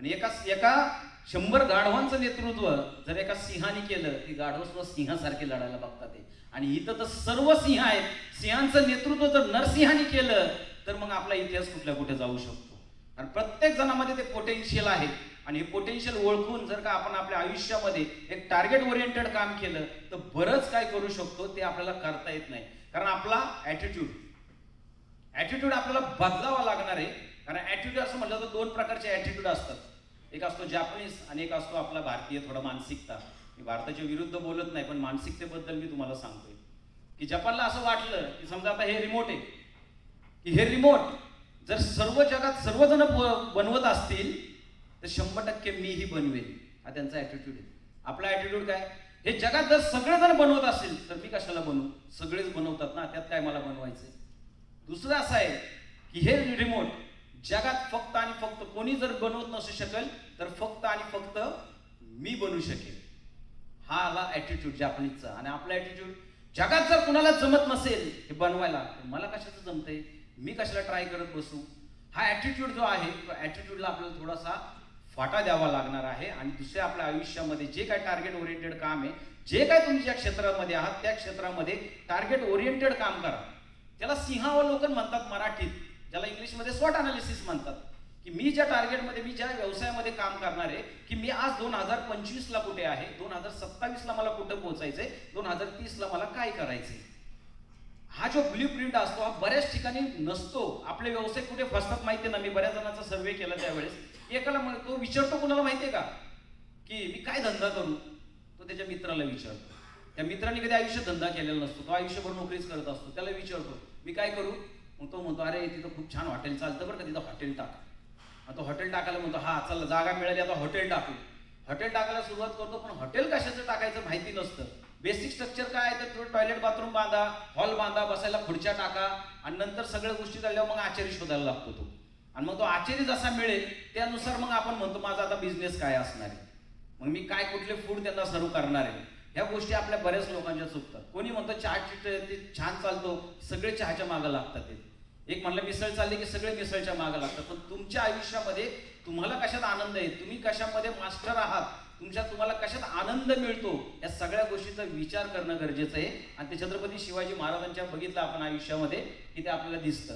पण एका 100 गाढवांचं नेतृत्व जर एका सिंहाने केलं, ती गाढव सुद्धा सिंहासारखे लढायला बघतात ते. आणि इथं तर सर्व सिंह आहेत. सिंहांचं नेतृत्व जर नरसिंहाने केलं तर मग आपला इतिहास कुठल्या कुठे जाऊ शकतो. आणि प्रत्येक जणामध्ये ते पोटेन्शियल आहे. आणि हे पोटेन्शियल ओळखून जर का आपण आपल्या आयुष्यामध्ये एक टार्गेट ओरिएंटेड काम केलं तर बरंच काय करू शकतो ते आपल्याला करता येत नाही. कारण आपला ॲटिट्यूड आपल्याला बदलावा लागणार आहे. कारण ॲटिट्यूड असं म्हटलं तर 2 प्रकारचे ॲटिट्यूड असतात. एक असतो जॅपनीज आणि एक असतो आपला भारतीय थोडा मानसिकता. मी भारताच्या विरुद्ध बोलत नाही, पण मानसिकतेबद्दल मी तुम्हाला सांगतोय की जपानला असं वाटलं की समजा आता हे रिमोट आहे, की हे रिमोट जर सर्व जगात सर्वजण बनवत असतील तर 100% मीही बनवेल. हा त्यांचा ॲटिट्यूड आहे. आपला ॲटिट्यूड काय? हे जगात जर सगळेजण बनवत असेल तर मी कशाला बनवू? सगळेच बनवतात ना, त्यात काय मला बनवायचंय? दुसरं असं आहे की हे रिमोट जगात फक्त आणि फक्त कोणी जर बनवत नसू शकेल तर फक्त आणि फक्त मी बनवू शकेल. हा आला ॲटिट्यूड जपानीजचा. आणि आपला ॲटिट्यूड जगात जर कुणाला जमत नसेल हे बनवायला, मला कशाचं जमतंय, मी कशाला ट्राय करत बसू? हा ॲटिट्यूड जो आहे तो ॲटिट्यूडला आपल्याला थोडासा फाटा द्यावा लागणार आहे. आणि दुसऱ्या आपल्या आयुष्यामध्ये जे काय टार्गेट ओरिएंटेड काम आहे, जे काय तुम्ही ज्या क्षेत्रामध्ये आहात त्या क्षेत्रामध्ये टार्गेट ओरिएंटेड काम करा. त्याला सिंहावलोकन म्हणतात मराठीत, ज्याला इंग्लिशमध्ये स्वॉट अनालिसिस म्हणतात. की मी ज्या टार्गेटमध्ये, मी ज्या व्यवसायामध्ये काम करणार आहे, की मी आज 2025ला कुठे आहे, 2027ला मला कुठं पोहोचायचंय, 2030ला मला काय करायचंय. हा जो ब्लू प्रिंट असतो हा बऱ्याच ठिकाणी नसतो. आपले व्यवसाय कुठे फसतात माहिती ना. मी बऱ्याच जणांचा सर्वे केला त्यावेळेस. एकाला तो विचारतो, कुणाला माहितीये का की मी काय धंदा करू, तो त्याच्या मित्राला विचारतो. त्या मित्राने कधी आयुष्यात धंदा केलेला नसतो, तो आयुष्यभर नोकरीच करत असतो. त्याला विचारतो मी काय करू, मग तो म्हणतो अरे तिथं खूप छान हॉटेल चालतं बरं का, तिथं हॉटेल टाक. तो हॉटेल टाकायला म्हणतो हा चला जागा मिळाली आता हॉटेल टाकू. हॉटेल टाकायला सुरुवात करतो, पण हॉटेल कशाचं टाकायचं माहिती नसतं. बेसिक स्ट्रक्चर काय आहे तर टॉयलेट बाथरूम बांधा, हॉल बांधा, बसायला खुर्च्या टाका आणि नंतर सगळ्या गोष्टी झाल्यावर मग आचारी शोधायला लागतो तो. आणि मग तो आचारी जसा मिळेल त्यानुसार मग आपण म्हणतो माझा आता बिझनेस काय असणार आहे, मग मी काय कुठले फूड त्यांना सर्व करणार आहे. ह्या गोष्टी आपल्या बऱ्याच लोकांच्या चुकतात. कोणी म्हणतो चहा छान चालतो, सगळे चहाच्या मागं लागतात. एक म्हणलं मिसळ चालली की सगळे मिसळच्या मागं लागतात. पण तुमच्या आयुष्यामध्ये तुम्हाला कशात आनंद आहे, तुम्ही कशामध्ये मास्टर आहात, तुम्हाला कशात आनंद मिळतो, या सगळ्या गोष्टीचा विचार करणं गरजेचं आहे. आणि ते छत्रपती शिवाजी महाराजांच्या बघितलं आपण आयुष्यामध्ये की ते आपल्याला दिसतं.